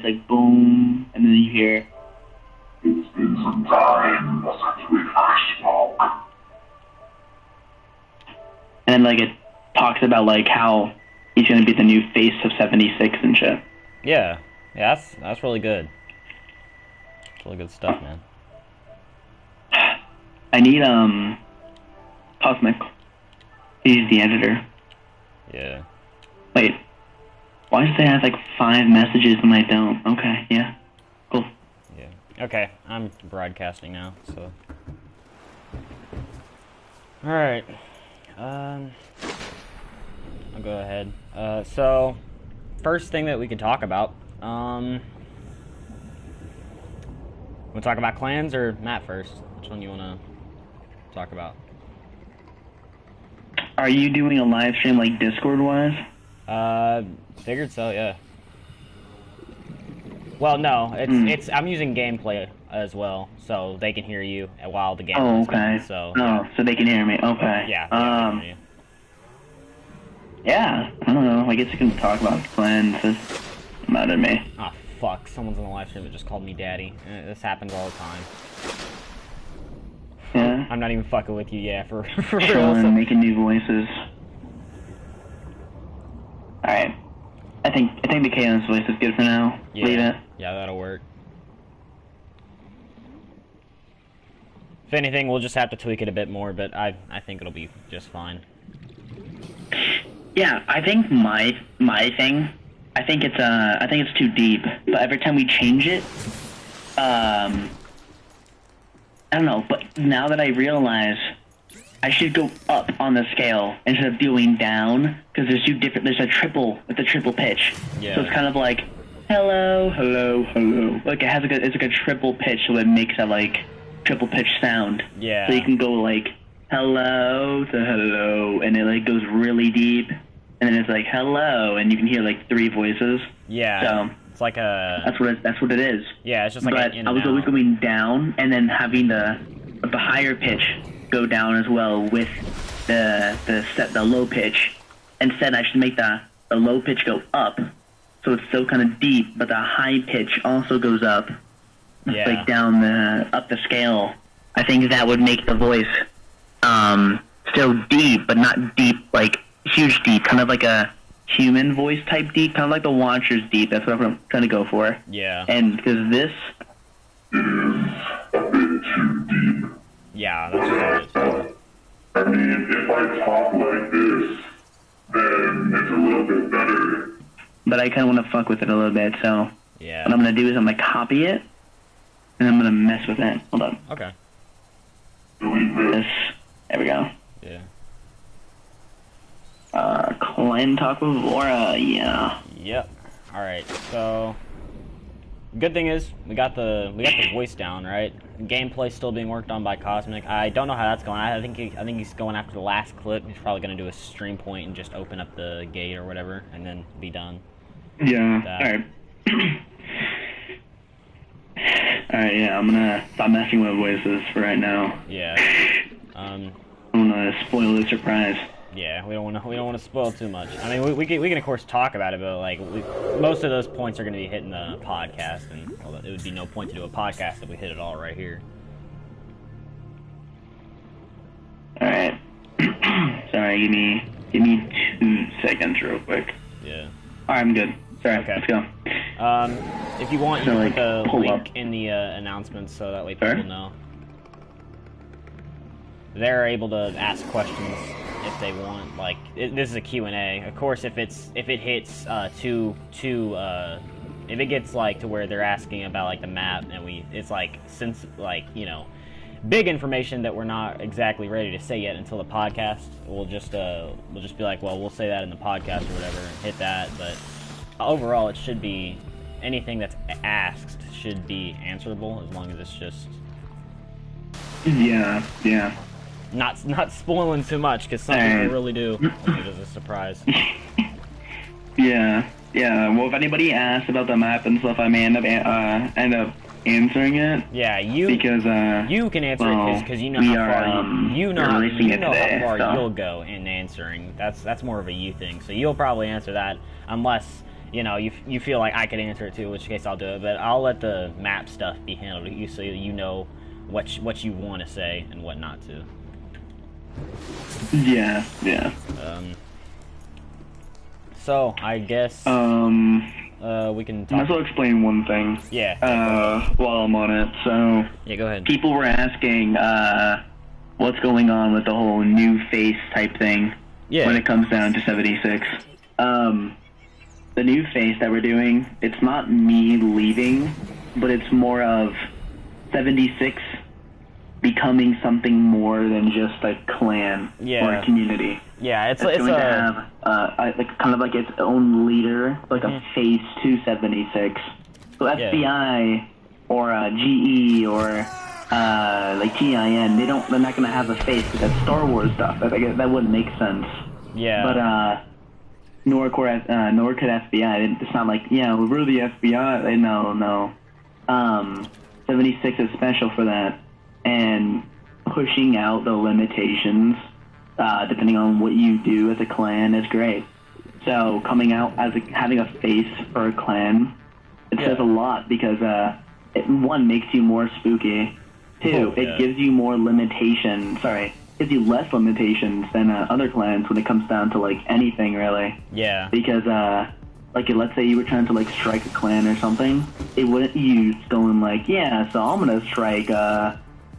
it's like boom, and then you hear. It's been some time since we first spoke. And then like it talks about like how he's gonna be the new face of 76 and shit. Yeah, that's really good. It's really good stuff, man. I need Cosmic. He's the editor. Yeah. Wait, why does it have like 5 messages when I don't? Okay, yeah, cool. Yeah. Okay, I'm broadcasting now, so. All right. I'll go ahead. So, first thing that we can talk about. Want to talk about clans or Matt first? Which one you want to talk about? Are you doing a live stream like Discord wise? Figured so, yeah. Well, no, it's I'm using gameplay as well, so they can hear you while the game is going. So so they can hear me. Okay. Yeah. Yeah, I don't know. I guess you can talk about clans. It doesn't matter to me. Oh fuck! Someone's on the live stream that just called me daddy. This happens all the time. Yeah. I'm not even fucking with you, yeah. For real. Chilling, making new voices. All right. I think the Kalen's voice is good for now. Yeah. Leave it. Yeah, that'll work. If anything, we'll just have to tweak it a bit more, but I think it'll be just fine. Yeah, I think my thing, I think it's too deep. But every time we change it, I don't know. But now that I realize I should go up on the scale instead of doing down, because there's a triple pitch. Yeah. So it's kind of like hello, hello, hello. Like it's like a triple pitch, so it makes a like triple pitch sound. Yeah. So you can go like hello to hello, and it like goes really deep, and then it's like hello, and you can hear like 3 voices. Yeah. So it's like a. That's what it is. Yeah, it's just like. But I was always going down, and then having the higher pitch go down as well with the low pitch. Instead, I should make the low pitch go up, so it's still kind of deep, but the high pitch also goes up. Yeah. Like up the scale. I think that would make the voice still deep, but not deep like huge deep, kind of like a human voice type deep, kind of like the Watcher's deep. That's what I'm trying to go for. Yeah. And because this A bit too deep. Yeah, that's what it is. I mean, if I talk like this, then it's a little bit better. But I kind of want to fuck with it a little bit, so Yeah. what I'm going to do is I'm going to copy it, and I'm going to mess with it. Hold on. Okay. This. There we go. Yeah. Clan talk with Vora, yeah. Yep. All right. So, good thing is we got the voice down, right? Gameplay's still being worked on by Cosmic. I don't know how that's going. I think he's going after the last clip. He's probably going to do a stream point and just open up the gate or whatever, and then be done. Yeah. All right. All right. Yeah. I'm gonna stop messing with voices for right now. Yeah. I'm gonna spoil the surprise. Yeah, we don't want to spoil too much. I mean, we can of course talk about it, but like most of those points are going to be hitting the podcast, and well, it would be no point to do a podcast if we hit it all right here. All right. Sorry, give me 2 seconds, real quick. Yeah. All right, I'm good. Sorry. Okay. Let's go. If you want, So, you can like, put the pull link up. in the announcements so that way people Sure. know. They're able to ask questions if they want. Like this is a Q&A. Of course, if it hits if it gets like to where they're asking about like the map, and it's like since like big information that we're not exactly ready to say yet until the podcast. We'll just be like, well, we'll say that in the podcast or whatever, and hit that. But overall, it should be anything that's asked should be answerable as long as it's just Yeah. not spoiling too much, because some people really do. It is a surprise. Yeah. Well, if anybody asks about the map and stuff, I may end up answering it. Yeah, you can answer it because you know how far you know how far you'll go in answering. That's more of a you thing. So you'll probably answer that unless you know, you feel like I could answer it too, in which case I'll do it. But I'll let the map stuff be handled to you, so you know what you want to say and what not to. Yeah. So I guess we can Might talk. as well explain one thing. Yeah. While I'm on it. So Yeah, go ahead. people were asking what's going on with the whole new face type thing when it comes down to 76. The new face that we're doing, it's not me leaving, but it's more of 76 becoming something more than just a clan or a community. Yeah, it's going to have like kind of like its own leader, like a face to 76. So FBI or GE or like TIN, they're not going to have a face because that's Star Wars stuff. That wouldn't make sense. Yeah. But nor could FBI. It's not like, yeah, we're the FBI. No. 76 is special for that, and pushing out the limitations depending on what you do as a clan is great. So coming out as having a face for a clan, it says a lot because it, one, makes you more spooky. Two, it gives you more limitations. Gives you less limitations than other clans when it comes down to like anything really. Yeah. Because like let's say you were trying to like strike a clan or something, it wouldn't use going like, yeah, so I'm gonna strike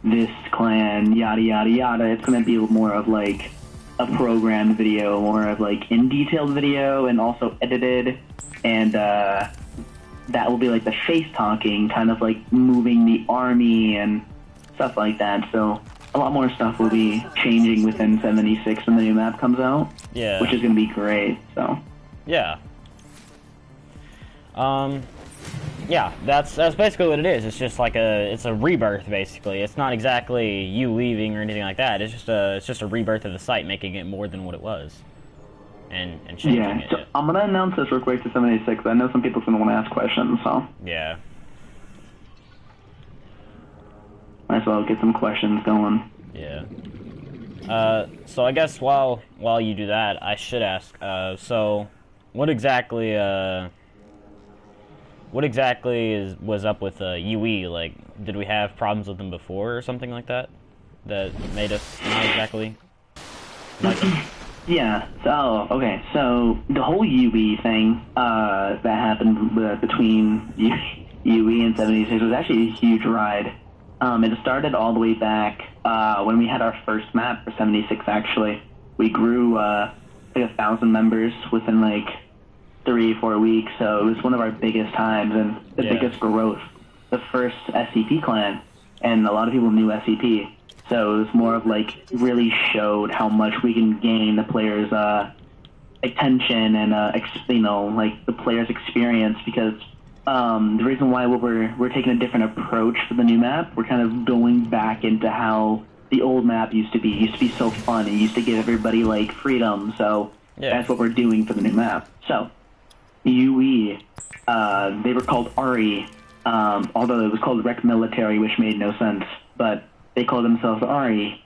this clan, yada yada yada. It's gonna be more of like a programmed video, more of like in detailed video and also edited, and that will be like the face talking, kind of like moving the army and stuff like that. So a lot more stuff will be changing within 76 when the new map comes out. Yeah. Which is gonna be great. So. Yeah. Yeah, that's basically what it is. It's just like it's a rebirth basically. It's not exactly you leaving or anything like that. It's just a rebirth of the site, making it more than what it was, and changing it. So I'm gonna announce this real quick to 76. I know some people's gonna want to ask questions, so. Yeah. Might as well get some questions going. Yeah. So I guess while you do that, I should ask. So, what exactly was up with UE? Like, did we have problems with them before or something like that? That made us not exactly like them? Yeah. So okay. So the whole UE thing that happened between UE and 76 was actually a huge ride. It started all the way back when we had our first map for 76. Actually, we grew like 1,000 members within like 3-4 weeks, so it was one of our biggest times and the biggest growth. The first SCP clan, and a lot of people knew SCP, so it was more of like really showed how much we can gain the players' attention and like the players' experience, because the reason why we're taking a different approach for the new map, we're kind of going back into how the old map used to be. It used to be so fun. It used to give everybody like freedom. So that's what we're doing for the new map. So UE, they were called RE, although it was called Rec Military, which made no sense, but they called themselves RE.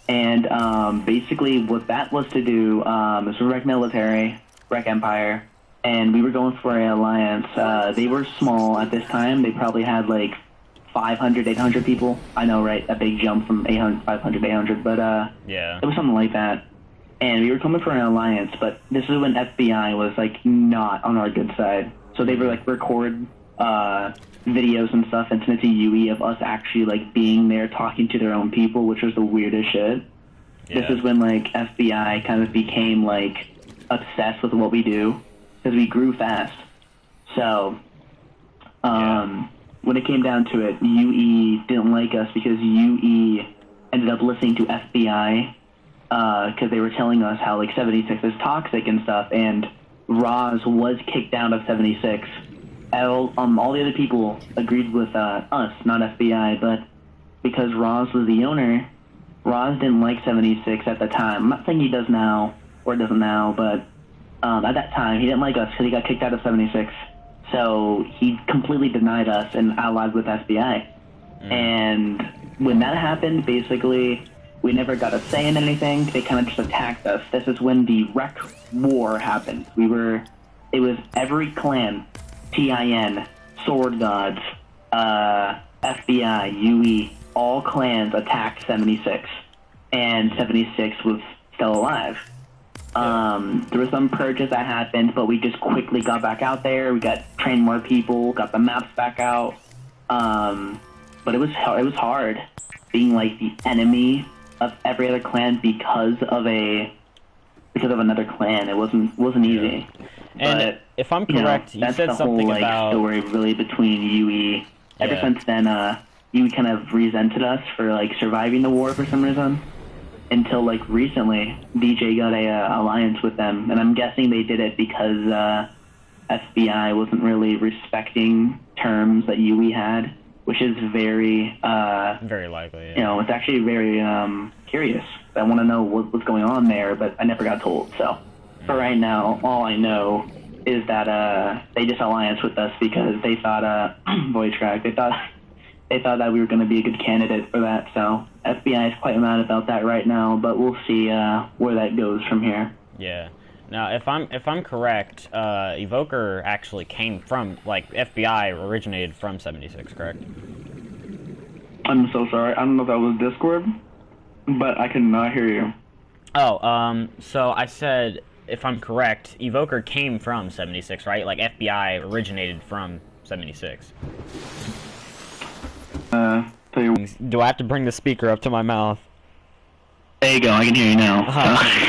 And basically what that was to do was Rec Military, Rec Empire, and we were going for an alliance. They were small at this time. They probably had like 500, 800 people. I know, right? A big jump from 500 to 800, but it was something like that. And we were coming for an alliance, but this is when FBI was like not on our good side. So they were like record videos and stuff and send it to UE of us actually like being there talking to their own people, which was the weirdest shit. This is when like FBI kind of became like obsessed with what we do, because we grew fast. So when it came down to it, UE didn't like us because UE ended up listening to FBI because they were telling us how like 76 is toxic and stuff, and Roz was kicked out of 76. All the other people agreed with us, not FBI, but because Roz was the owner, Roz didn't like 76 at the time. I'm not saying he does now, or doesn't now, but at that time he didn't like us because he got kicked out of 76. So he completely denied us and allied with FBI. And when that happened, basically, we never got a say in anything. They kind of just attacked us. This is when the Rec War happened. We were it was every clan, TIN, Sword Gods, FBI, UE, all clans attacked 76, and 76 was still alive. There were some purges that happened, but we just quickly got back out there. We trained more people, got the maps back out. But it was hard being like the enemy of every other clan because of another clan. It wasn't easy. And but, if I'm correct, you said something whole, about story really between UE. Ever since then, UE kind of resented us for like surviving the war for some reason. Until like recently, DJ got a alliance with them, and I'm guessing they did it because FBI wasn't really respecting terms that UE had, which is very likely. Yeah. You know, it's actually very curious. I want to know what's going on there, but I never got told. So for right now, all I know is that they just alliance with us because they thought voice crack. They thought that we were going to be a good candidate for that. So FBI is quite mad about that right now, but we'll see where that goes from here. Yeah. Now, if I'm correct, Evoker actually came from, like, FBI originated from 76, correct? I'm so sorry. I don't know if that was Discord, but I cannot hear you. Oh, so I said, if I'm correct, Evoker came from 76, right? Like, FBI originated from 76. Do I have to bring the speaker up to my mouth? There you go, I can hear you now.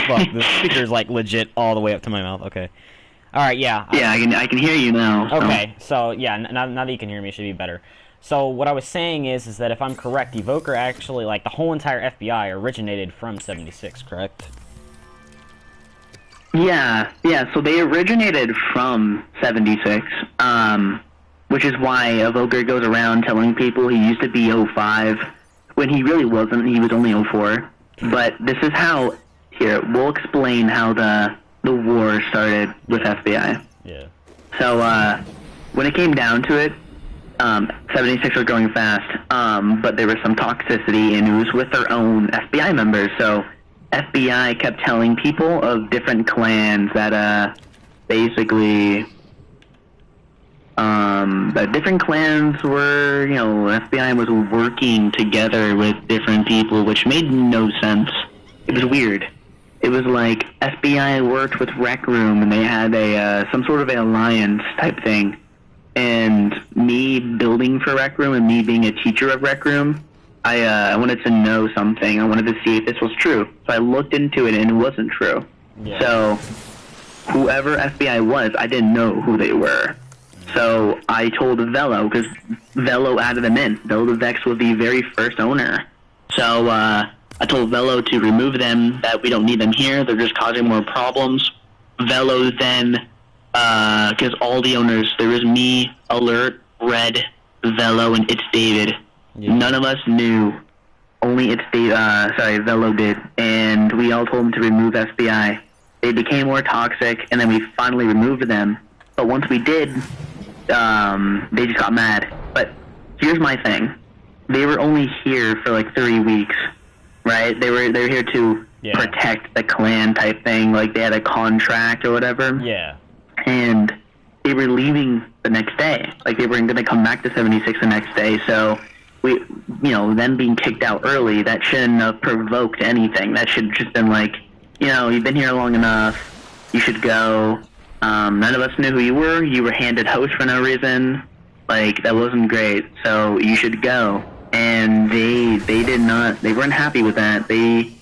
Look, the speaker's like legit all the way up to my mouth. Okay. All right, yeah. Yeah, I can hear you now. So. Okay, so yeah, now that you can hear me, it should be better. So what I was saying is that if I'm correct, Evoker actually, like, the whole entire FBI originated from 76, correct? Yeah, so they originated from 76, which is why Evoker goes around telling people he used to be 05, when he really wasn't, he was only 04. But this is how, here, we'll explain how the war started with FBI. Yeah. So, when it came down to it, 76 was going fast, but there was some toxicity, and it was with their own FBI members, so FBI kept telling people of different clans that, basically, that different clans were, you know, FBI was working together with different people, which made no sense. It was weird. It was like FBI worked with Rec Room, and they had some sort of an alliance type thing. And me building for Rec Room and me being a teacher of Rec Room, I wanted to know something. I wanted to see if this was true. So I looked into it, and it wasn't true. Yeah. So whoever FBI was, I didn't know who they were. So I told Velo, because Velo added them in. Velo the Vex was the very first owner. So I told Velo to remove them, that we don't need them here. They're just causing more problems. Velo then, because all the owners, there was me, Alert, Red, Velo, and It's David. Yeah. None of us knew. Only Velo did. And we all told him to remove FBI. They became more toxic, and then we finally removed them. But once we did, they just got mad. But here's my thing. They were only here for like 3 weeks, right? They were here to protect the clan type thing, like they had a contract or whatever. Yeah. And they were leaving the next day. Like they were going to come back to 76 the next day. So them being kicked out early, that shouldn't have provoked anything. That should have just been like, you've been here long enough. You should go. None of us knew who you were. You were handed host for no reason. Like, that wasn't great. So you should go. And they did not. They weren't happy with that. They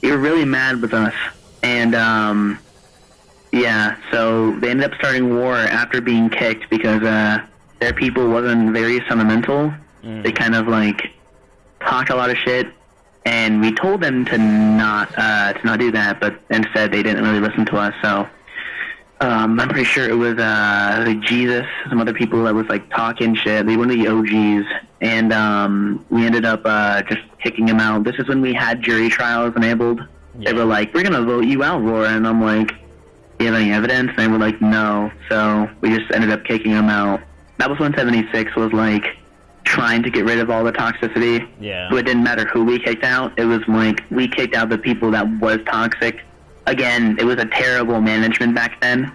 were really mad with us. And so they ended up starting war after being kicked because their people wasn't very sentimental. They kind of like talked a lot of shit, and we told them to not do that, but instead they didn't really listen to us. So I'm pretty sure it was like Jesus, some other people that was like talking shit. They were the OGs, and we ended up just kicking him out. This is when we had jury trials enabled. Yeah. They were like, "We're gonna vote you out, Vora," and I'm like, "Do you have any evidence?" And they were like, "No." So we just ended up kicking him out. That was when 76 was like trying to get rid of all the toxicity. Yeah. So it didn't matter who we kicked out. It was like we kicked out the people that was toxic. Again, it was a terrible management back then.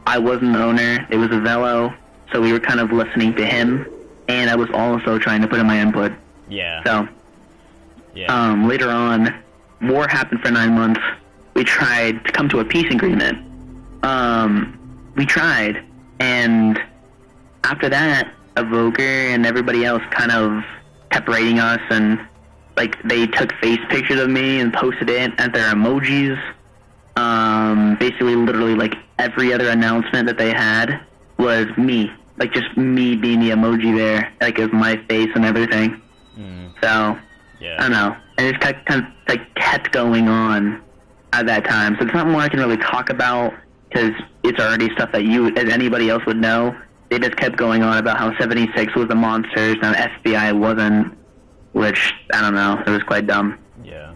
I wasn't the owner. It was a Velo, so we were kind of listening to him, and I was also trying to put in my input. Yeah. So, yeah. Later on, war happened for 9 months. We tried to come to a peace agreement. We tried, and after that, Evoker and everybody else kind of kept rating us, and like they took face pictures of me and posted it as their emojis. Basically, literally, like every other announcement that they had was me, like just me being the emoji there, like of my face and everything. So, yeah. I don't know, and it just kind of kept going on at that time. So it's not more I can really talk about because it's already stuff that you, as anybody else would know. They just kept going on about how 76 was the monsters and FBI wasn't, which, I don't know, it was quite dumb. Yeah.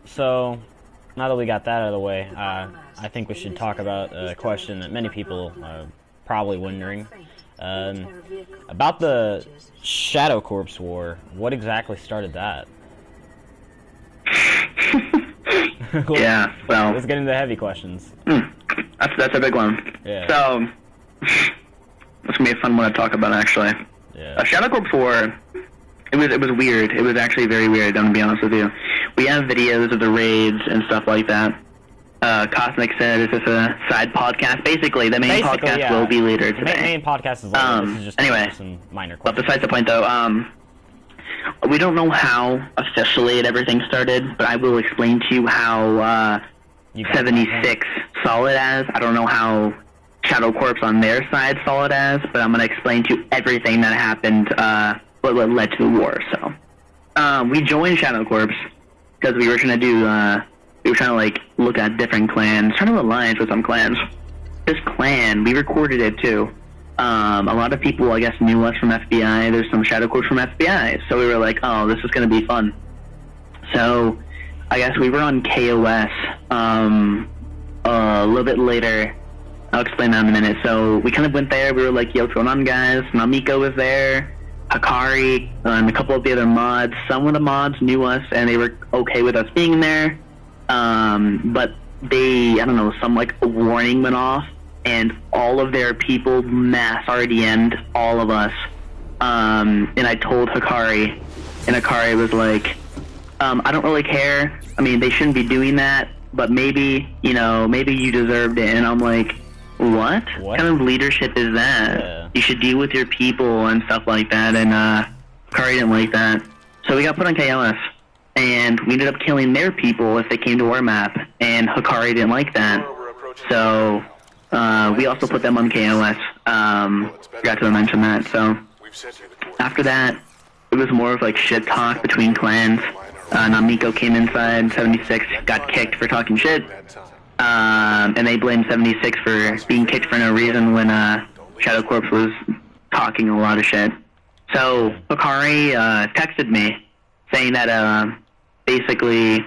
So, now that we got that out of the way, I think we should talk about a question that many people are probably wondering. About the Shadow Corps War, what exactly started that? Yeah, well... Let's get into the heavy questions. That's a big one. Yeah. So, it's going to be a fun one to talk about, actually. Yeah. Shadow Corps War, it was weird. It was actually very weird, I'm going to be honest with you. We have videos of the raids and stuff like that. Cosmic said, is this a side podcast? Basically, the main podcast will be later today. The main podcast is later. This is just anyway, some minor questions. But besides the point, though, we don't know how officially everything started, but I will explain to you how 76 saw it as. I don't know how Shadow Corps on their side saw it as, but I'm going to explain to you everything that happened, what led to the war. So, we joined Shadow Corps because we were trying to like look at different clans, trying to alliance with some clans. This clan, we recorded it too. A lot of people, I guess, knew us from FBI. There's some Shadow Corps from FBI, so we were like, oh, this is going to be fun. So, I guess we were on KOS a little bit later. I'll explain that in a minute. So, we kind of went there. We were like, yo, what's going on, guys? Namiko was there, Hikari, and a couple of the other mods. Some of the mods knew us, and they were okay with us being there. But they, I don't know, some like warning went off, and all of their people mass RDM'd all of us. And I told Hikari, and Hikari was like, I don't really care. I mean, they shouldn't be doing that, but maybe, maybe you deserved it. And I'm like, what kind of leadership is that? Yeah. You should deal with your people and stuff like that. And Hikari didn't like that. So we got put on KOS. And we ended up killing their people if they came to our map, and Hikari didn't like that. So, we also put them on KOS. Forgot to mention that. So, after that, it was more of like shit talk between clans. Namiko came inside, 76 got kicked for talking shit. And they blamed 76 for being kicked for no reason when Shadow Corps was talking a lot of shit. So, Hikari texted me saying that basically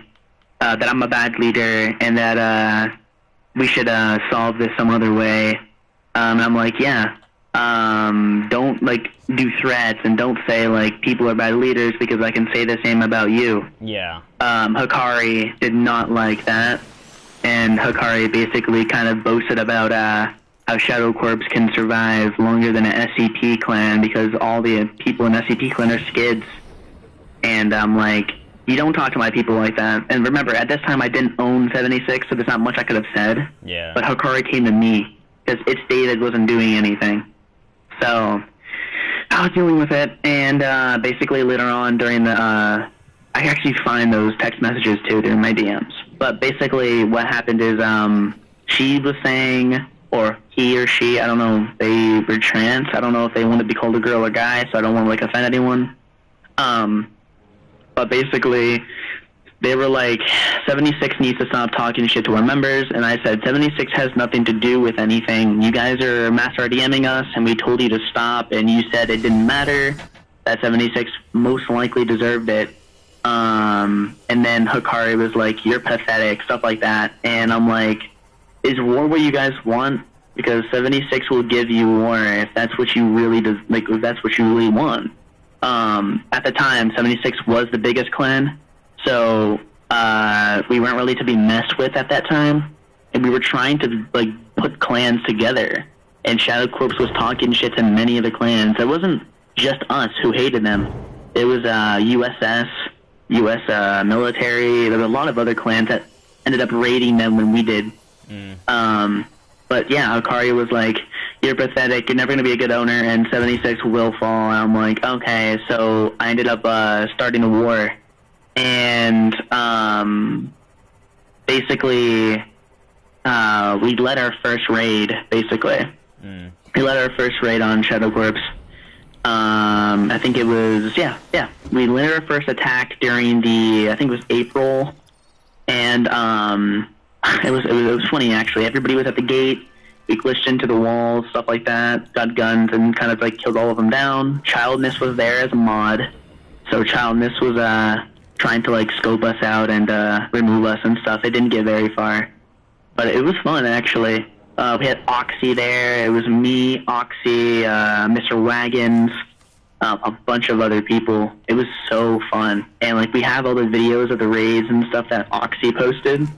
that I'm a bad leader and that we should solve this some other way. And I'm like, yeah, don't like do threats and don't say like people are bad leaders because I can say the same about you. Yeah. Hikari did not like that, and Hikari basically kind of boasted about how Shadow Corps can survive longer than an SCP clan because all the people in SCP clan are skids. And I'm like, you don't talk to my people like that. And remember, at this time I didn't own 76, so there's not much I could have said. Yeah. But Hikari came to me because its David wasn't doing anything. So I was dealing with it, and basically later on during the I actually find those text messages too during my DMs. But basically what happened is she was saying, or he or she, I don't know, they were trans. I don't know if they want to be called a girl or guy, so I don't want to like offend anyone. But basically, they were like, 76 needs to stop talking shit to our members, and I said, 76 has nothing to do with anything. You guys are mass RDMing us, and we told you to stop, and you said it didn't matter, that 76 most likely deserved it. And then Hikari was like, you're pathetic, stuff like that, and I'm like, is war what you guys want? Because 76 will give you war if that's what you really if that's what you really want. At the time, 76 was the biggest clan, so we weren't really to be messed with at that time. and we were trying to like put clans together. And Shadow Corps was talking shit to many of the clans. It wasn't just us who hated them. It was USS, US military. There were a lot of other clans that ended up raiding them when we did. But yeah, Akari was like, "You're pathetic. You're never gonna be a good owner, and 76 will fall." And I'm like, "Okay." So I ended up starting a war, and basically we led our first raid. Basically, we led our first raid on Shadow Corps. I think it was we led our first attack during I think it was April, and it was funny actually. Everybody was at the gate. We glitched into the walls, stuff like that. Got guns and kind of like killed all of them down. Childness was there as a mod, so Childness was trying to like scope us out and remove us and stuff. It didn't get very far, but it was fun actually. We had Oxy there. It was me, Oxy, Mr. Wagons, a bunch of other people. It was so fun, and like we have all the videos of the raids and stuff that Oxy posted.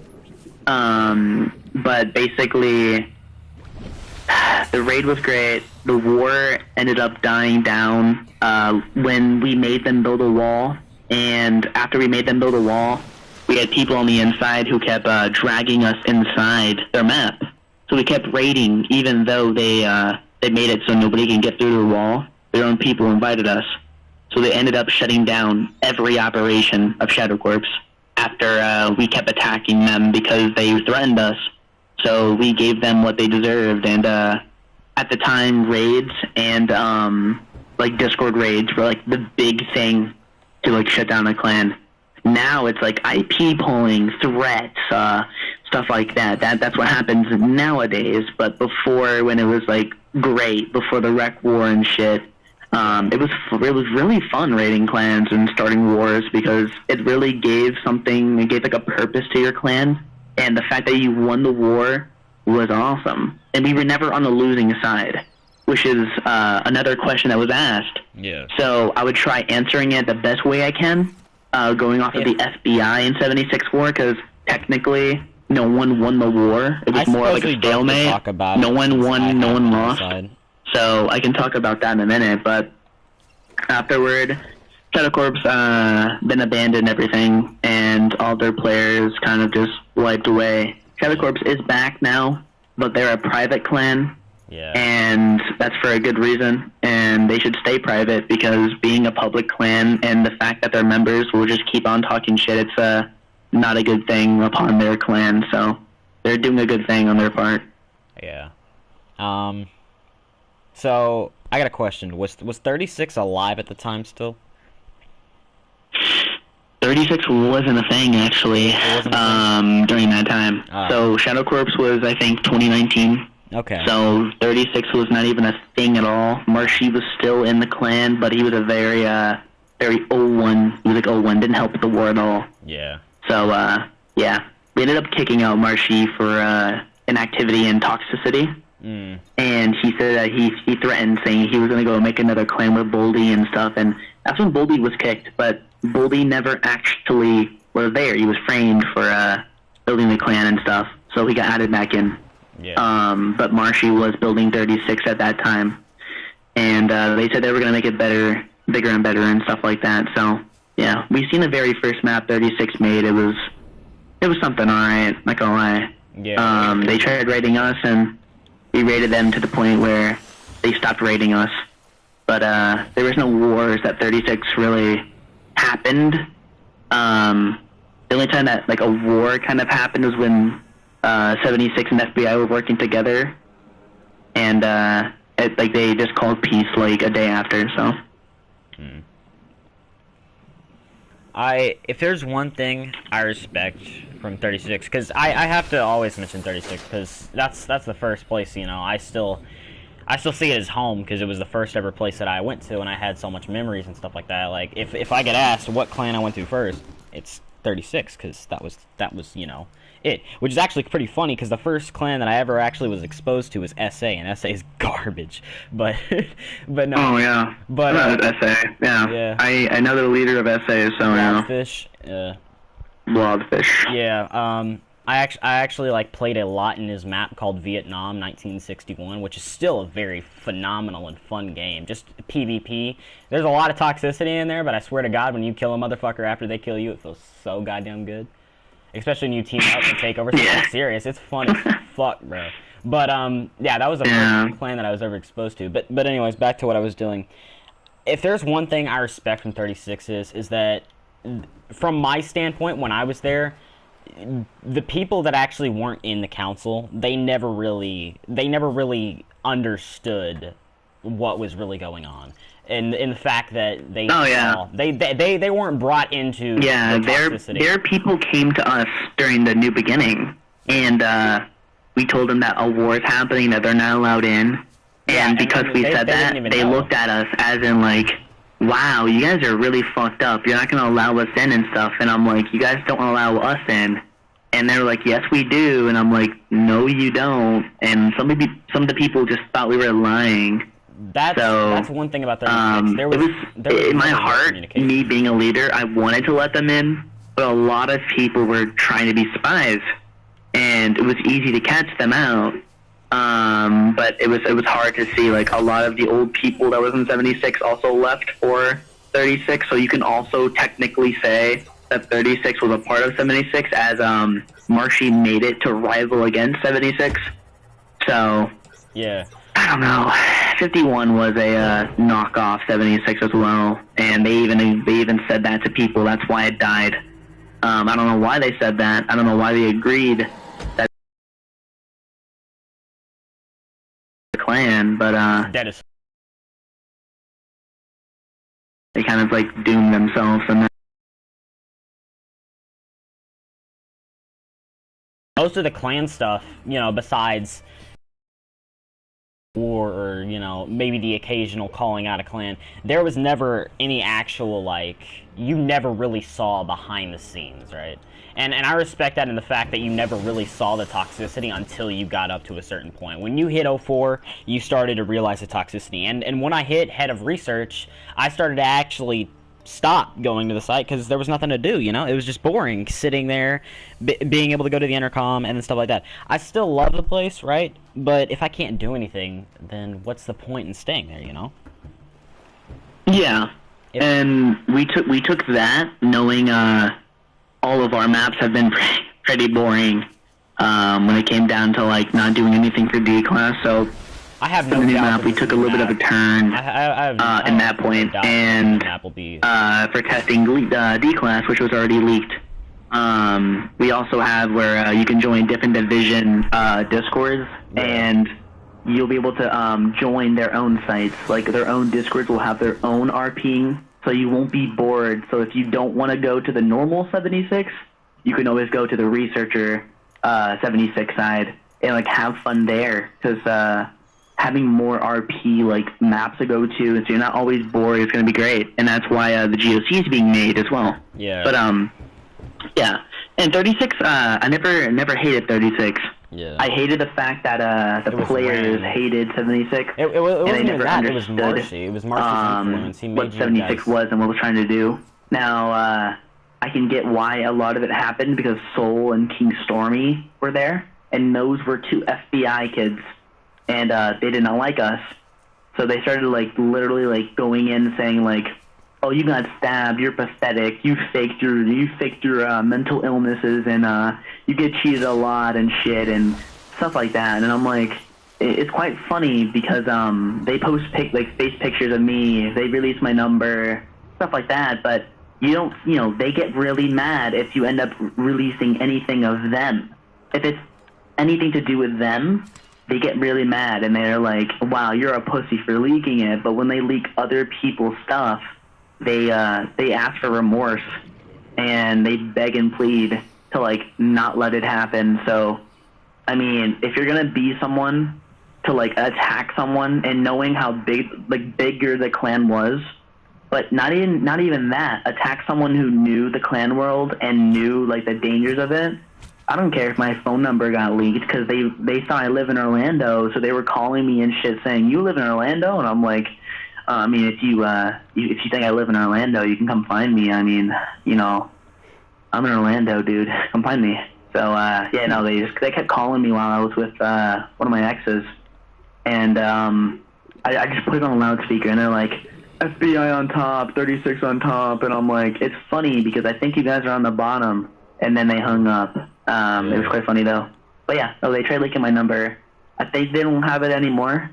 But basically, the raid was great. The war ended up dying down when we made them build a wall, and after we made them build a wall, we had people on the inside who kept dragging us inside their map. So we kept raiding, even though they made it so nobody can get through the wall. Their own people invited us, so they ended up shutting down every operation of Shadow Corps after we kept attacking them because they threatened us. So we gave them what they deserved, and at the time, raids and like Discord raids were like the big thing to like shut down a clan. Now it's like IP pulling, threats, stuff like that. That's what happens nowadays. But before, when it was like great, before the Wreck War and shit, it was really fun raiding clans and starting wars because it really gave something. It gave like a purpose to your clan, and the fact that you won the war was awesome. And we were never on the losing side, which is another question that was asked. Yeah. So I would try answering it the best way I can. Going off of the FBI in 76 war, because technically no one won the war. It was more like a stalemate. No one won, no one lost. So I can talk about that in a minute, but afterward, Shadow Corps then abandoned everything, and all their players kind of just wiped away. Shadow Corps is back now, but they're a private clan. Yeah. And that's for a good reason, and they should stay private because being a public clan and the fact that their members will just keep on talking shit, it's not a good thing upon their clan, so they're doing a good thing on their part. Yeah. So, I got a question. Was 36 alive at the time still? 36 wasn't a thing, actually, during that time. So Shadow Corps was, I think, 2019. Okay. So 36 was not even a thing at all. Marshy was still in the clan, but he was a very 01. He was like 01, didn't help with the war at all. Yeah. So, yeah. We ended up kicking out Marshy for inactivity and toxicity. And he said that he threatened, saying he was going to go make another clan with Boldy and stuff, and that's when Boldy was kicked, but Boldy never actually was there. He was framed for building the clan and stuff, so he got added back in. Yeah. But Marshy was building 36 at that time, and they said they were going to make it better, bigger and better and stuff like that. So yeah, we've seen the very first map 36 made. It was something alright, not gonna lie. Yeah. They tried raiding us, and we raided them to the point where they stopped raiding us. But there was no wars that 36 really happened. The only time that like a war kind of happened was when 76 and FBI were working together, and they just called peace like a day after. So. If there's one thing I respect from 36, because I have to always mention 36, because that's the first place, you know, I still see it as home, because it was the first ever place that I went to, and I had so much memories and stuff like that. Like, if I get asked what clan I went to first, it's 36, because that was, you know, it. Which is actually pretty funny, because the first clan that I ever actually was exposed to was SA, and SA is garbage. But no. Oh yeah. But SA. Yeah. I know the leader of SA, so yeah. Blobfish. Blobfish. Yeah. I actually like played a lot in his map called Vietnam 1961, which is still a very phenomenal and fun game. Just PvP. There's a lot of toxicity in there, but I swear to God, when you kill a motherfucker after they kill you, it feels so goddamn good. Especially when you team up and take over. So I'm serious. It's fun as fuck, bro. But yeah, that was the first clan that I was ever exposed to. But anyways, back to what I was doing. If there's one thing I respect from 36 is that, from my standpoint, when I was there, the people that actually weren't in the council, they never really understood what was really going on, and in the fact that they they weren't brought into the toxicity. Their people came to us during the new beginning, and we told them that a war is happening, that they're not allowed in, and because we said that, they looked at us as in like, wow, you guys are really fucked up. You're not going to allow us in and stuff. And I'm like, you guys don't allow us in. And they're like, yes, we do. And I'm like, no, you don't. And some of the people just thought we were lying. That's one thing about 36. There was in my heart, me being a leader, I wanted to let them in, but a lot of people were trying to be spies, and it was easy to catch them out. But it was hard to see, like, a lot of the old people that was in 76 also left for 36, so you can also technically say that 36 was a part of 76, as Marshy made it to rival against 76. So yeah, I don't know. 51 was a knockoff 76 as well, and they even said that to people. That's why it died. I don't know why they said that. I don't know why they agreed that the clan, but that is, they kind of like doomed themselves. And most of the clan stuff, you know, besides war or, you know, maybe the occasional calling out a clan, there was never any actual, like, you never really saw behind the scenes, right? And I respect that in the fact that you never really saw the toxicity until you got up to a certain point. When you hit 04, you started to realize the toxicity. And when I hit head of research, I started to actually stop going to the site because there was nothing to do, you know? It was just boring sitting there, being able to go to the intercom and stuff like that. I still love the place, right? But if I can't do anything, then what's the point in staying there, you know? yeah, and we took that knowing all of our maps have been pretty boring when it came down to like not doing anything for D class. So I have no in the doubt map, we took a little bit of a turn in that point, and for testing D class, which was already leaked. We also have where you can join different division discords, and you'll be able to join their own sites. Like their own discords will have their own RPing, so you won't be bored. So if you don't want to go to the normal 76, you can always go to the researcher 76 side and like have fun there, because having more RP like maps to go to, so you're not always bored, is going to be great. And that's why the GOC is being made as well. Yeah. But yeah. And 36, I never hated 36. Yeah. I hated the fact that the players hated 76. It wasn't and I never even that. understood It was Marshy's influence. He made what 76 was and what it was trying to do. Now, I can get why a lot of it happened, because Soul and King Stormy were there, and those were two FBI kids, and they did not like us. So they started like literally like going in saying like, "Oh, you got stabbed. You're pathetic. You faked your mental illnesses, and you get cheated a lot and shit and stuff like that." And I'm like, it's quite funny because they post face pictures of me. They release my number, stuff like that. But they get really mad if you end up releasing anything of them. If it's anything to do with them, they get really mad and they're like, "Wow, you're a pussy for leaking it." But when they leak other people's stuff, they ask for remorse and they beg and plead to like not let it happen. So, I mean, if you're gonna be someone to like attack someone, and knowing how bigger the clan was, but not even that, attack someone who knew the clan world and knew like the dangers of it. I don't care if my phone number got leaked, because they thought I live in Orlando, so they were calling me and shit saying, "You live in Orlando?" And I'm like, I mean, if you think I live in Orlando, you can come find me. I mean, I'm in Orlando, dude. Come find me. So yeah, no, they kept calling me while I was with one of my exes, and I just put it on loudspeaker, and they're like, FBI on top, 36 on top, and I'm like, it's funny because I think you guys are on the bottom, and then they hung up. It was quite funny though. But yeah, no, they tried leaking my number. I think they don't have it anymore,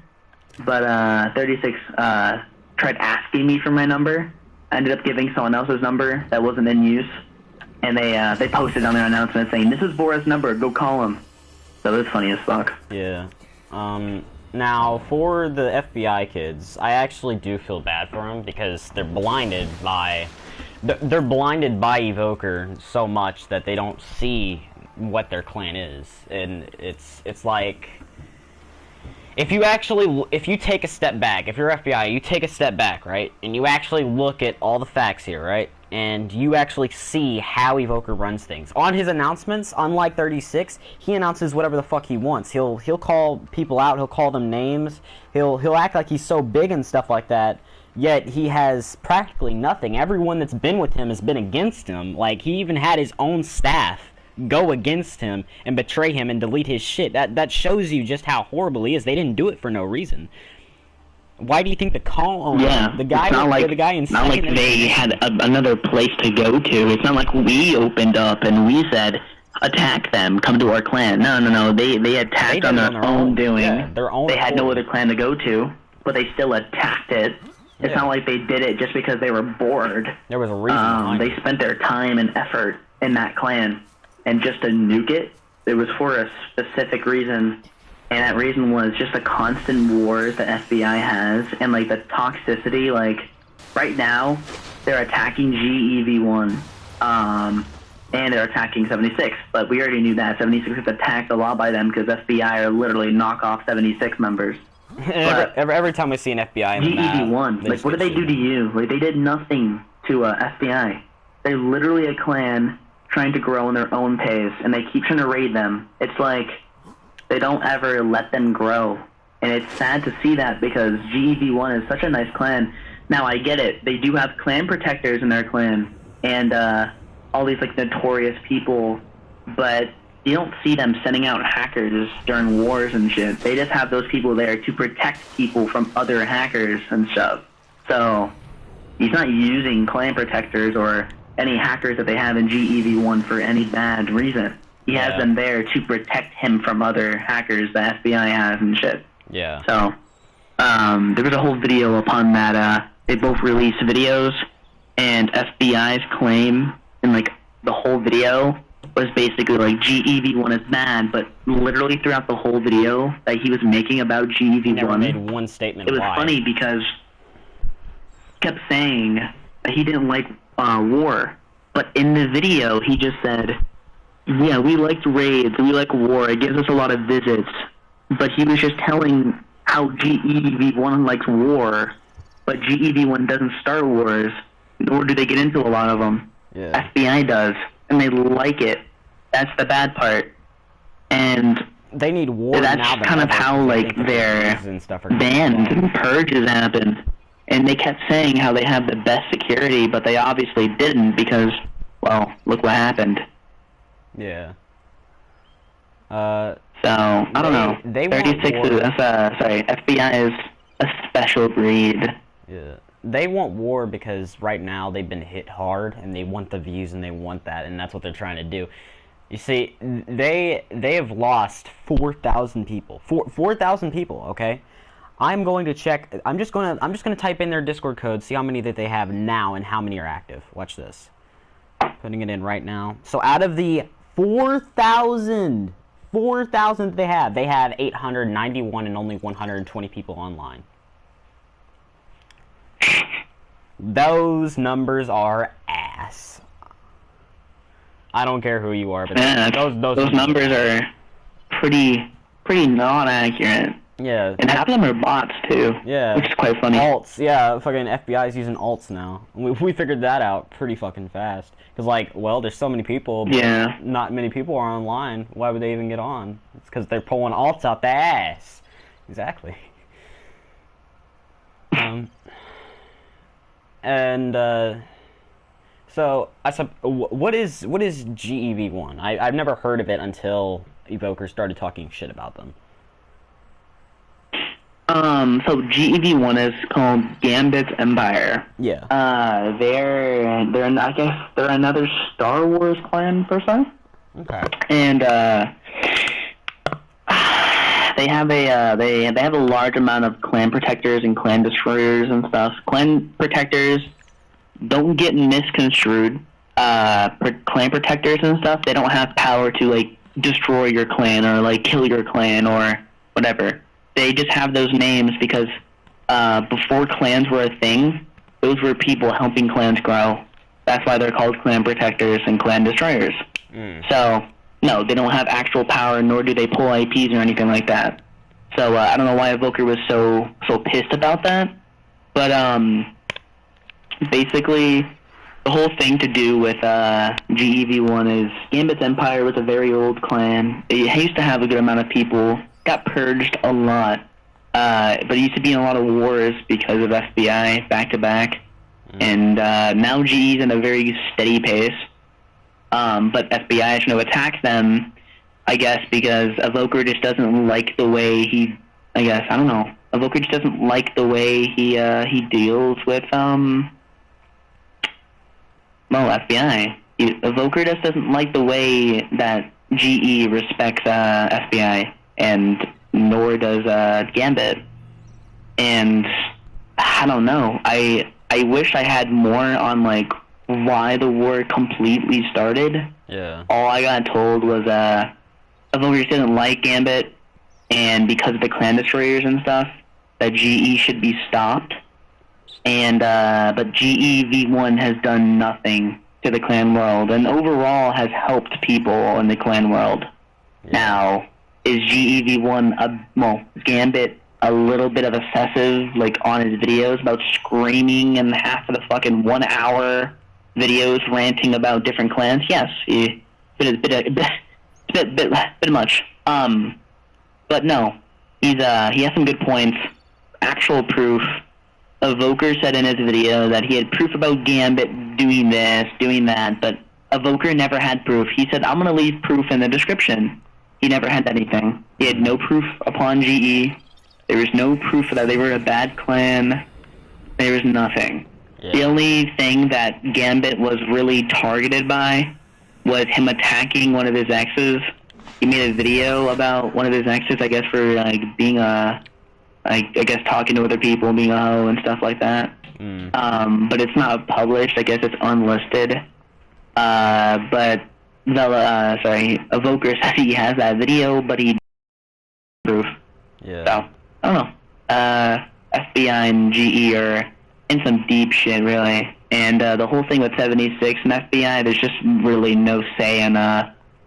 but 36 tried asking me for my number. I ended up giving someone else's number that wasn't in use, and they posted on their announcement saying, "This is Vora's number, go call him." So it was funny as fuck. Yeah. Now, for the FBI kids, I actually do feel bad for them because they're blinded by Evoker so much that they don't see what their clan is, and it's like if you take a step back, if you're FBI, you take a step back, right, and you actually look at all the facts here, right, and you actually see how Evoker runs things. On his announcements, unlike 36, he announces whatever the fuck he wants. He'll call people out, he'll call them names, he'll act like he's so big and stuff like that, yet he has practically nothing. Everyone that's been with him has been against him. Like, he even had his own staff go against him and betray him and delete his shit. That shows you just how horrible he is. They didn't do it for no reason. Why do you think the call owner, the guy in not like they had another place to go to. It's not like we opened up and we said, attack them, come to our clan. No. They attacked on their own doing. Yeah, their own they had no other clan to go to, but they still attacked it. It's not like they did it just because they were bored. There was a reason behind They spent their time and effort in that clan, and just to nuke it, it was for a specific reason. And that reason was just the constant wars the FBI has, and like the toxicity. Like right now, they're attacking GEV1, and they're attacking 76. But we already knew that 76 was attacked a lot by them because FBI are literally knockoff 76 members. Every time we see an FBI in the map, GEV1, like what did they do to you? Like they did nothing to FBI. They're literally a clan trying to grow in their own pace, and they keep trying to raid them. It's like they don't ever let them grow. And it's sad to see that because GEV1 is such a nice clan. Now, I get it. They do have clan protectors in their clan and all these like notorious people, but you don't see them sending out hackers during wars and shit. They just have those people there to protect people from other hackers and stuff. So he's not using clan protectors or any hackers that they have in GEV1 for any bad reason. He has them there to protect him from other hackers the FBI has and shit. Yeah. So, there was a whole video upon that. They both released videos, and FBI's claim in, like, the whole video was basically, like, GEV1 is bad, but literally throughout the whole video that he was making about GEV1... He never made one statement. It was funny because he kept saying that he didn't like war, but in the video he just said... Yeah, we liked raids, we like war, it gives us a lot of visits. But he was just telling how GEV1 likes war, but GEV1 doesn't start wars, nor do they get into a lot of them. Yeah. FBI does, and they like it. That's the bad part. And they need war. That's kind of how, like, their bans and purges happened. And they kept saying how they have the best security, but they obviously didn't because, well, look what happened. Yeah. So, I don't know. 36 is, FBI is a special breed. Yeah. They want war because right now they've been hit hard, and they want the views, and they want that, and that's what they're trying to do. You see, they have lost 4,000 people. 4,000 people, okay? I'm going to check. I'm just gonna type in their Discord code, see how many that they have now and how many are active. Watch this. Putting it in right now. So out of the 4,000 they have 891 and only 120 people online. Those numbers are ass. I don't care who you are, but those numbers are pretty not accurate. Yeah. And half of them are bots, too. Yeah. Which is quite funny. Alts. Yeah, fucking FBI's using alts now. We figured that out pretty fucking fast. Because, like, well, there's so many people, but not many people are online. Why would they even get on? It's because they're pulling alts out their ass. Exactly. So So, what is GEV1? I've never heard of it until Evoker started talking shit about them. So GEV1 is called Gambit's Empire. Yeah. I guess they're another Star Wars clan per se. Okay. And they have a large amount of clan protectors and clan destroyers and stuff. Clan protectors don't get misconstrued. Clan protectors and stuff, they don't have power to like destroy your clan or like kill your clan or whatever. They just have those names because before clans were a thing, those were people helping clans grow. That's why they're called clan protectors and clan destroyers. So, no, they don't have actual power, nor do they pull IPs or anything like that. So, I don't know why Evoker was so pissed about that. But, basically, the whole thing to do with GEV1 is Gambit's Empire was a very old clan. It used to have a good amount of people. Got purged a lot. But it used to be in a lot of wars because of FBI back-to-back. And now GE's in a very steady pace. But FBI should attack them, I guess, because Evoker just doesn't like the way Evoker just doesn't like the way he deals with, FBI. Evoker just doesn't like the way that GE respects, FBI, and nor does, Gambit. And, I don't know, I wish I had more on, like, why the war completely started. Yeah. All I got told was Evoker just didn't like Gambit, and because of the clan destroyers and stuff, that GE should be stopped. And but GEV1 has done nothing to the clan world, and overall has helped people in the clan world. Yeah. Now, is GEV1 Gambit a little bit of excessive, like on his videos about screaming in half of the fucking 1 hour videos ranting about different clans? Yes, bit much. But no, he has some good points. Actual proof. Evoker said in his video that he had proof about Gambit doing this, doing that, but Evoker never had proof. He said, I'm gonna leave proof in the description. He never had anything. He had no proof upon GE. There was no proof that they were a bad clan. There was nothing. Yeah. The only thing that Gambit was really targeted by was him attacking one of his exes. He made a video about one of his exes, I guess, for like being I guess talking to other people, being a hoe and stuff like that. But it's not published. I guess it's unlisted. But Evoker said he has that video, but he proof. Yeah. So I don't know. FBI and GE are in some deep shit, really. And the whole thing with 76 and FBI, there's just really no say in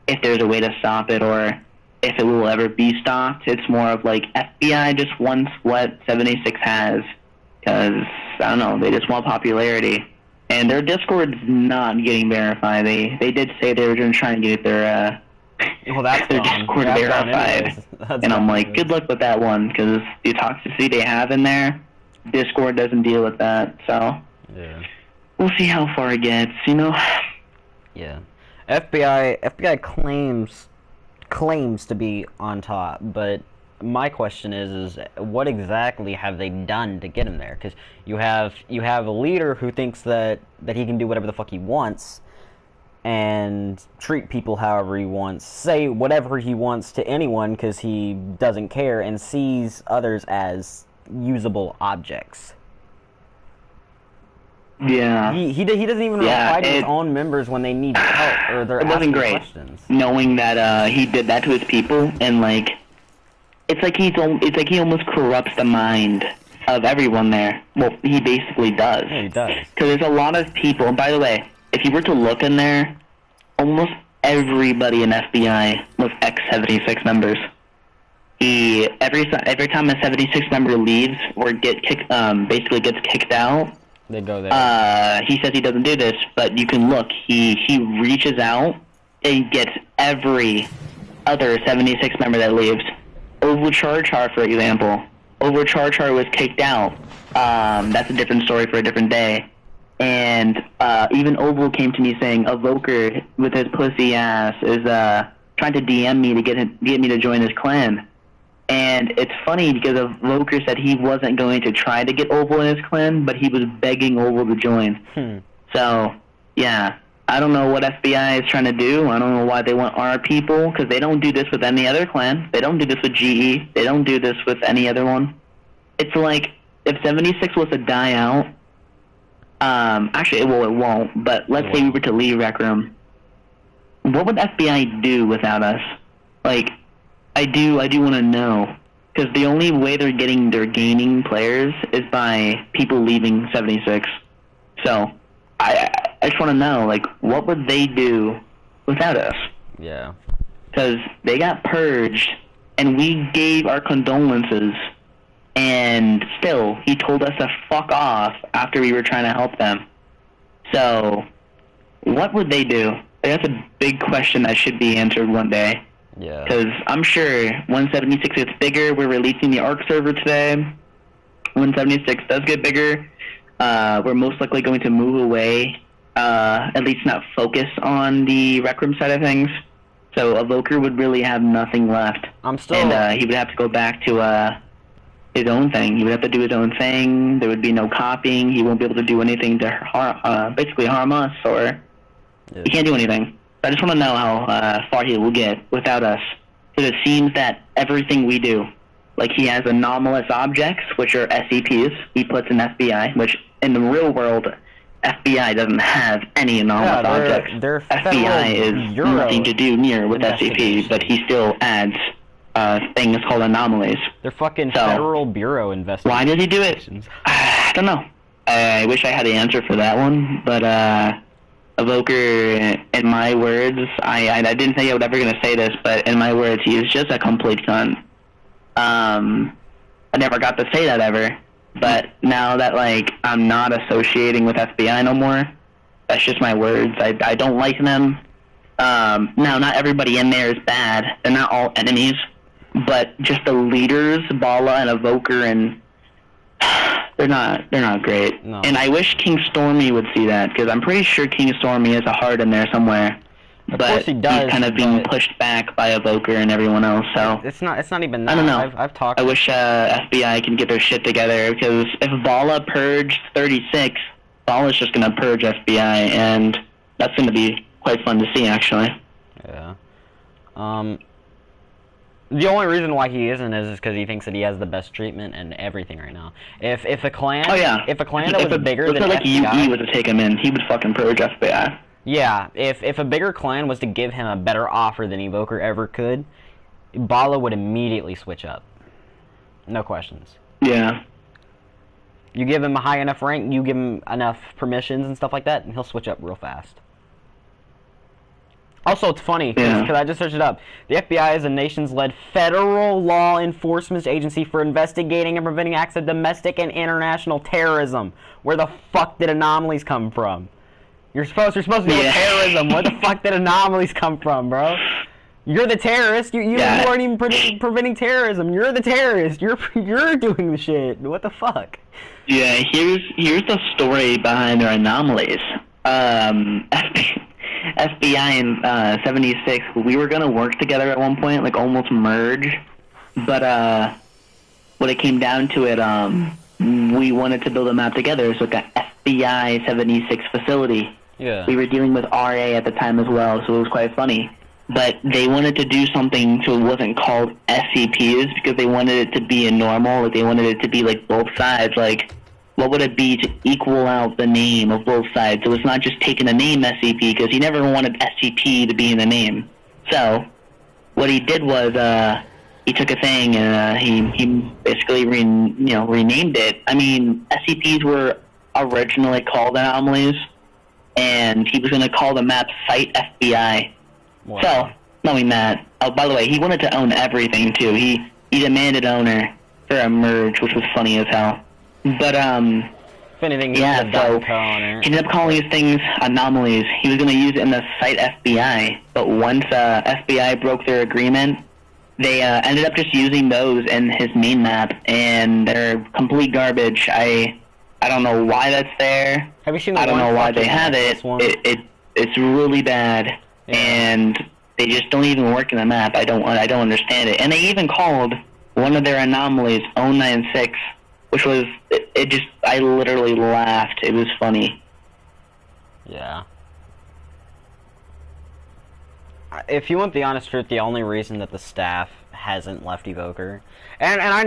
if there's a way to stop it or if it will ever be stopped. It's more of like FBI just wants what 76 has, because, I don't know, they just want popularity. And their Discord's not getting verified. They did say they were just trying to get their Discord verified. And I'm like, good luck with that one, because the toxicity they have in there, Discord doesn't deal with that. So yeah, we'll see how far it gets, you know? Yeah. FBI claims to be on top, but my question is what exactly have they done to get him there? Because you have a leader who thinks that he can do whatever the fuck he wants and treat people however he wants, say whatever he wants to anyone because he doesn't care, and sees others as usable objects. Yeah. He doesn't even reply to his own members when they need help or they're asking questions. Knowing that he did that to his people, and like it's like he almost corrupts the mind of everyone there. Well, he basically does. Yeah, he does. Because there's a lot of people. And by the way, if you were to look in there, almost everybody in FBI was ex-76 members. Every time a 76 member leaves or basically gets kicked out, they go there. He says he doesn't do this, but you can look. He reaches out and gets every other 76 member that leaves. Overcharger, for example. Overcharger was kicked out. That's a different story for a different day. And even Oval came to me saying Evoker with his pussy ass is trying to DM me to get me to join his clan. And it's funny because Evoker said he wasn't going to try to get Oval in his clan, but he was begging Oval to join. So, yeah. I don't know what FBI is trying to do. I don't know why they want our people, because they don't do this with any other clan. They don't do this with GE. They don't do this with any other one. It's like, if 76 was to die out, actually, well, it won't, but let's say we were to leave Rec Room, what would FBI do without us? Like, I do want to know, because the only way they're gaining players is by people leaving 76. So, I just want to know, like, what would they do without us? Yeah. Because they got purged, and we gave our condolences, and still, he told us to fuck off after we were trying to help them. So, what would they do? That's a big question that should be answered one day. Yeah. Because I'm sure when 76 gets bigger, we're releasing the ARC server today. When 76 does get bigger, we're most likely going to move away, at least not focus on the Rec Room side of things. So Evoker would really have nothing left. And he would have to go back to his own thing. He would have to do his own thing. There would be no copying. He won't be able to do anything to basically harm us, or he can't do anything. I just want to know how far he will get without us. Because it seems that everything we do, like he has anomalous objects, which are SCPs, he puts in FBI, which in the real world, FBI doesn't have any anomalous objects. FBI is nothing to do near with SCP, but he still adds things called anomalies. They're fucking Federal Bureau investigations. Why did he do it? I don't know. I wish I had the answer for that one, but Evoker, in my words, I didn't think I was ever going to say this, but in my words, he is just a complete cunt. I never got to say that ever, but now that, like, I'm not associating with FBI no more, that's just my words. I don't like them. Now, not everybody in there is bad. They're not all enemies, but just the leaders, Bala and Evoker, and they're not great. No. And I wish King Stormy would see that, because I'm pretty sure King Stormy has a heart in there somewhere. Of course he does, he's kind of being pushed back by Evoker and everyone else. So it's not even that. I don't know. I've talked. I wish FBI can get their shit together, because if Bala purged 36, Bala's just gonna purge FBI, and that's gonna be quite fun to see, actually. Yeah. The only reason why he isn't is because he thinks that he has the best treatment and everything right now. If a clan, if a clan that was bigger than like FBI, UE was to take him in, he would fucking purge FBI. Yeah, if a bigger clan was to give him a better offer than Evoker ever could, Bala would immediately switch up. No questions. Yeah. You give him a high enough rank, you give him enough permissions and stuff like that, and he'll switch up real fast. Also, it's funny, because I just searched it up. The FBI is a nation's-led federal law enforcement agency for investigating and preventing acts of domestic and international terrorism. Where the fuck did anomalies come from? You're supposed to deal with terrorism. Where the fuck did anomalies come from, bro? You're the terrorist. You aren't even preventing terrorism. You're the terrorist. You're doing the shit. What the fuck? Yeah, here's the story behind their anomalies. FBI and 76, we were gonna work together at one point, like almost merge, but when it came down to it, we wanted to build a map together, so like a FBI 76 facility. Yeah. We were dealing with RA at the time as well, so it was quite funny. But they wanted to do something so it wasn't called SCPs, because they wanted it to be a normal, like they wanted it to be like both sides, like what would it be to equal out the name of both sides? So it's not just taking the name SCP, because he never wanted SCP to be in the name. So what he did was he took a thing and he basically renamed it. I mean, SCPs were originally called anomalies, and he was going to call the map Site FBI. Wow. So, knowing that, oh, by the way, he wanted to own everything too. He demanded owner for a merge, which was funny as hell. But if anything, so he ended up calling his things anomalies. He was going to use it in the Site FBI, but once FBI broke their agreement, they ended up just using those in his main map, and they're complete garbage. I I don't know why that's there. Have you seen the I don't one know why they fucking have necklace it. one? It's really bad, Yeah. and they just don't even work in the map. I don't understand it. And they even called one of their anomalies 096, which was it just I literally laughed. It was funny. Yeah. If you want the honest truth, the only reason that the staff hasn't left Evoker, and I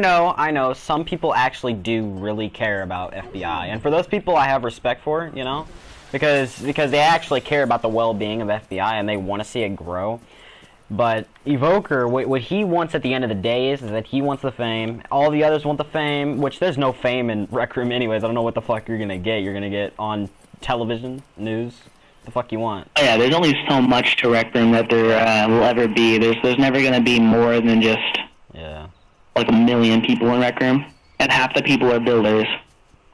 know, some people actually do really care about FBI, and for those people I have respect for, you know, because they actually care about the well-being of FBI and they want to see it grow. But Evoker, what he wants at the end of the day is that he wants the fame. All the others want the fame, which there's no fame in Rec Room anyways. I don't know what the fuck you're gonna get. You're gonna get on television, news. The fuck you want? Oh, yeah, there's only so much to Rec Room that there will ever be. There's never gonna be more than just like 1 million people in Rec Room, and half the people are builders.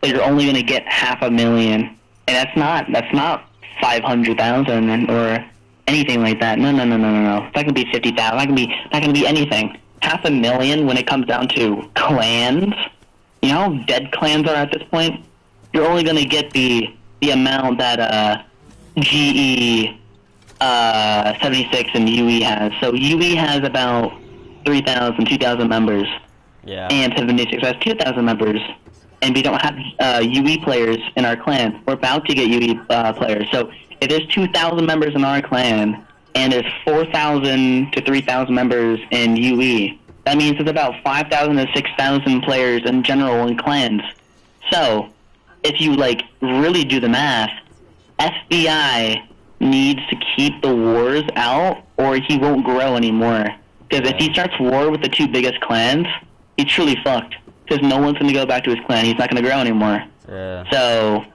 So you're only gonna get 500,000, and that's not 500,000 or anything like that. No. It's not gonna be 50,000. Not gonna be anything. 500,000 when it comes down to clans. You know how dead clans are at this point. You're only gonna get the amount that GE 76 and UE has. So UE has about 3,000, 2,000 members. Yeah. And 76 has 2,000 members. And we don't have UE players in our clan. We're about to get UE players. So if there's 2,000 members in our clan and there's 4,000 to 3,000 members in UE, that means it's about 5,000 to 6,000 players in general in clans. So if you like really do the math, FBI needs to keep the wars out or he won't grow anymore. Because if he starts war with the two biggest clans, he's truly fucked. Because no one's going to go back to his clan. He's not going to grow anymore. Yeah. So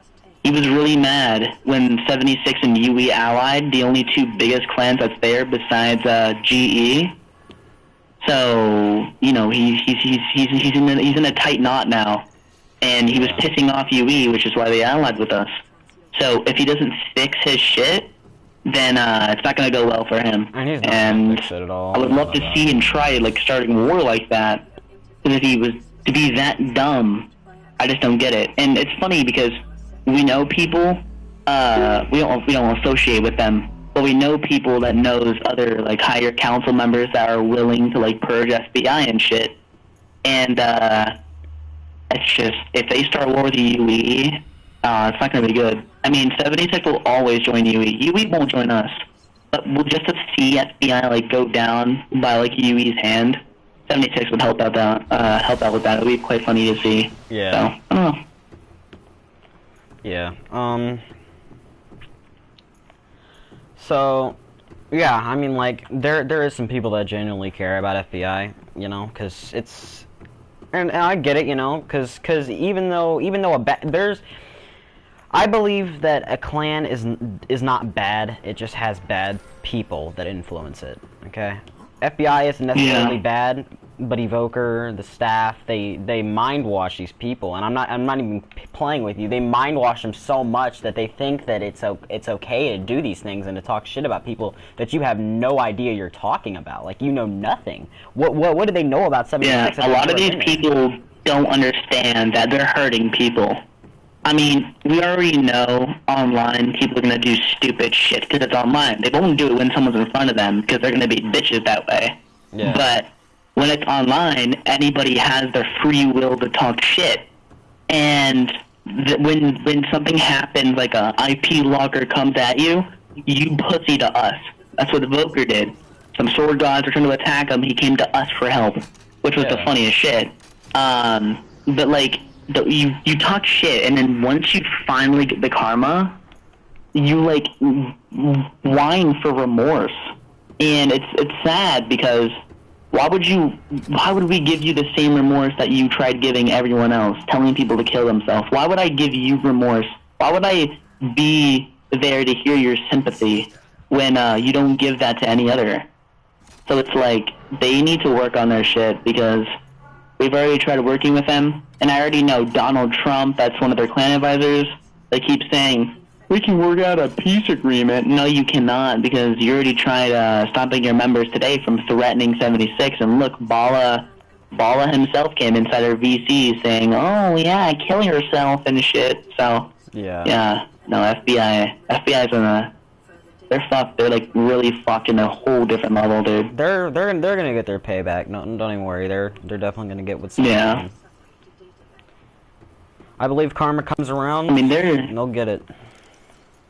he was really mad when 76 and UE allied, the only two biggest clans that's there besides GE. So, you know, he's in a tight knot now. And he was pissing off UE, which is why they allied with us. So if he doesn't fix his shit, then it's not going to go well for him. And he's not gonna fix it at all. I would love to see him try like starting war like that. Because if he was to be that dumb, I just don't get it. And it's funny because we know people, we don't associate with them, but we know people that knows other like higher council members that are willing to like purge FBI and shit. And it's just if they start war with the UE, it's not going to be good. I mean, 76 will always join UE. UE won't join us. But we'll just to see FBI like go down by like UE's hand. 76 would help out with that. It would be quite funny to see. Yeah. So, I don't know. Yeah. So, yeah, I mean, like, there is some people that genuinely care about FBI, you know, because it's, and I get it, you know, because even though I believe that a clan is not bad, it just has bad people that influence it, okay? FBI isn't necessarily bad, but Evoker, the staff, they mind wash these people, and I'm not even playing with you. They mind wash them so much that they think that it's okay to do these things and to talk shit about people that you have no idea you're talking about. Like, you know nothing. What do they know about 76? Yeah, a lot of these people don't understand that they're hurting people. I mean, we already know online people are going to do stupid shit because it's online. They won't do it when someone's in front of them because they're going to be bitches that way. Yeah. But when it's online, anybody has their free will to talk shit. And when something happens, like a IP logger comes at you, you pussy to us. That's what the Evoker did. Some sword gods were trying to attack him. He came to us for help, which was the funniest shit. But like, you talk shit, and then once you finally get the karma, you like whine for remorse, and it's sad because why would we give you the same remorse that you tried giving everyone else, telling people to kill themselves? Why would I give you remorse? Why would I be there to hear your sympathy when you don't give that to any other? So it's like they need to work on their shit because we've already tried working with them, and I already know Donald Trump, that's one of their clan advisors, they keep saying, we can work out a peace agreement. No, you cannot, because you already tried stopping your members today from threatening 76, and look, Bala Vora himself came inside our VC saying, "Oh yeah, kill yourself and shit." So yeah, no, FBI's in a, they're fucked. They're like really fucked in a whole different level, dude. They're gonna get their payback. No, don't even worry. They're definitely gonna get what's Yeah. I believe karma comes around. I mean, they'll get it.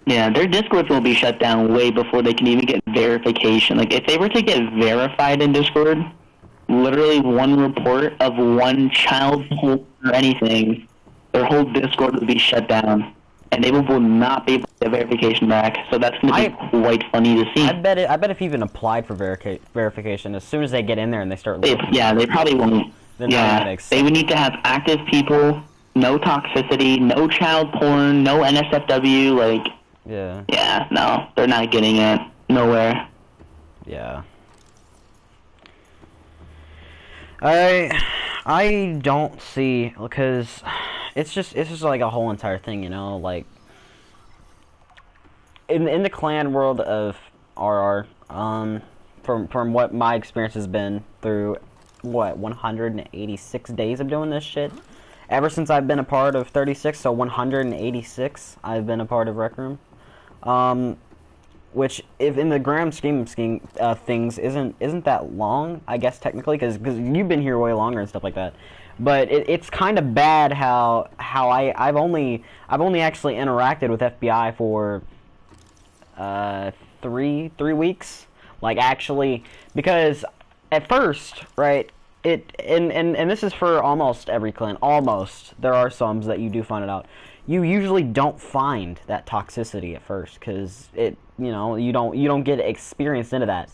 Yeah, their Discords will be shut down way before they can even get verification. Like, if they were to get verified in Discord, literally one report of one child or anything, their whole Discord would be shut down, and they will not be able to get verification back. So that's going to be quite funny to see. I bet if you even applied for verification, as soon as they get in there and they start looking, they probably won't. They would need to have active people, no toxicity, no child porn, no NSFW, like... Yeah, no, they're not getting it. Nowhere. Yeah. I don't see, because it's just like a whole entire thing, you know, like in the clan world of RR, from what my experience has been through 186 days of doing this shit. Ever since I've been a part of 36, so 186 I've been a part of Rec Room. Which, if in the grand scheme of things, isn't that long, I guess, technically, because you've been here way longer and stuff like that. But it's kind of bad how I've only actually interacted with FBI for 3 weeks, like, actually, because at first, right, and this is for almost every clan, there are some that you do find it out. You usually don't find that toxicity at first, because you don't get experienced into that.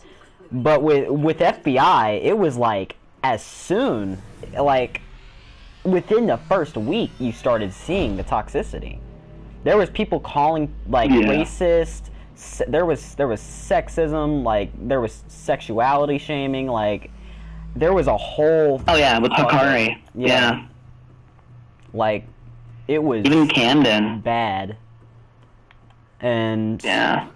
But with FBI, it was like as soon, like within the first week, you started seeing the toxicity. There was people calling like racist. There was sexism. Like there was sexuality shaming. Like there was a whole. Oh yeah, with Hakari. Yeah. Like. It was even Camden bad, and yeah,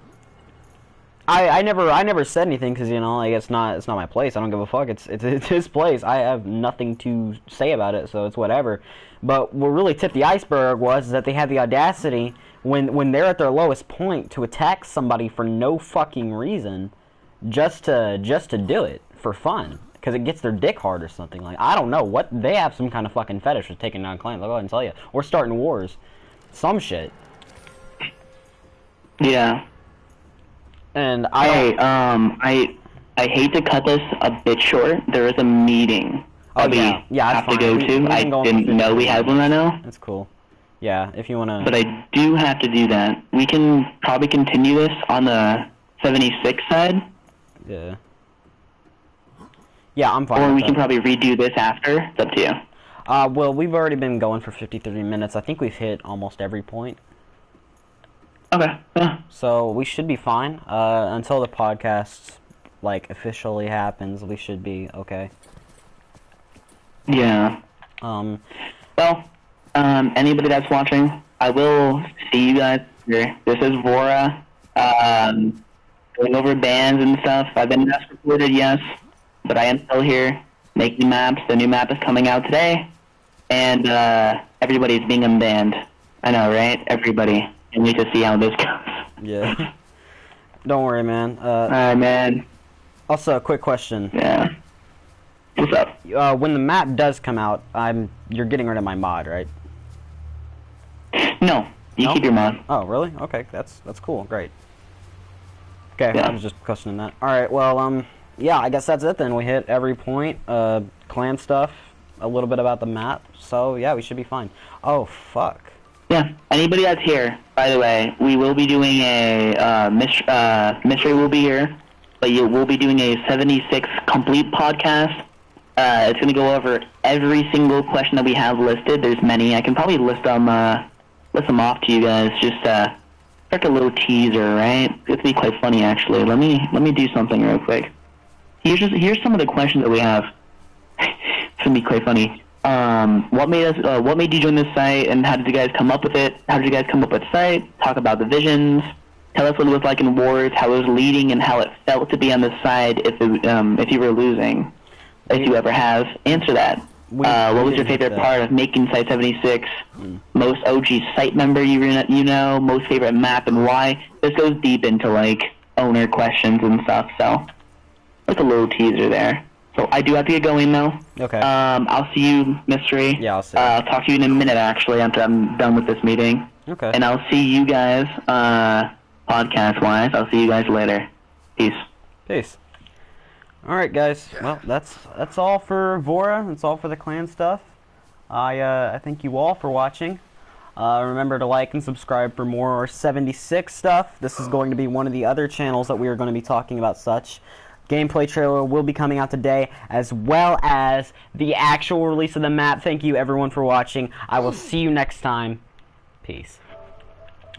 I never said anything because like it's not my place. I don't give a fuck. It's his place. I have nothing to say about it, so it's whatever. But what really tipped the iceberg was that they had the audacity when they're at their lowest point to attack somebody for no fucking reason, just to do it for fun. Because it gets their dick hard or something. Like, I don't know. What they have some kind of fucking fetish with taking down clans. I'll go ahead and tell you. Or starting wars. Some shit. Yeah. And I hate to cut this a bit short. There is a meeting that we have to go to. I didn't know we had one right now. That's cool. Yeah, if you want to... But I do have to do that. We can probably continue this on the 76 side. Yeah. Yeah, I'm fine. Or we can probably redo this after. It's up to you. Well, we've already been going for 53 minutes. I think we've hit almost every point. Okay. Yeah. So we should be fine. Until the podcast, like, officially happens, we should be okay. Yeah. Well, anybody that's watching, I will see you guys here. This is Vora. Going over bands and stuff. I've been mass recorded, yes. But I am still here, making maps. The new map is coming out today, and everybody's being unbanned. I know, right? Everybody. Can't wait to see how this goes. Yeah. Don't worry, man. Alright, man. Also, a quick question. Yeah. What's up? When the map does come out, you're getting rid of my mod, right? No. You keep your mod. Oh, really? Okay, that's cool. Great. Okay, yeah. I was just questioning that. Alright, well, yeah, I guess that's it then. We hit every point. Clan stuff, a little bit about the map. So, yeah, we should be fine. Oh, fuck. Yeah, anybody that's here, by the way, we will be doing a, Mystery will be here, but we'll be doing a 76 complete podcast. It's going to go over every single question that we have listed. There's many. I can probably list them off to you guys. Just, like a little teaser, right? It's going to be quite funny, actually. Let me do something real quick. Here's some of the questions that we have. It's gonna be quite funny. What made you join this site, and how did you guys come up with it? How did you guys come up with the site? Talk about the visions. Tell us what it was like in wars, how it was leading, and how it felt to be on the side if you were losing. if you ever have. Answer that. What was your favorite part of making Site 76? Most OG site member you know? Most favorite map and why? This goes deep into, like, owner questions and stuff, so that's a little teaser there. So I do have to get going, though. Okay. I'll see you, Mystery. Yeah, I'll see you. I'll talk to you in a minute, actually, after I'm done with this meeting. Okay. And I'll see you guys, podcast-wise. I'll see you guys later. Peace. Peace. Alright, guys. Well, that's all for Vora. That's all for the clan stuff. I thank you all for watching. Remember to like and subscribe for more 76 stuff. This is going to be one of the other channels that we are going to be talking about such. Gameplay trailer will be coming out today, as well as the actual release of the map. Thank you, everyone, for watching. I will see you next time. Peace.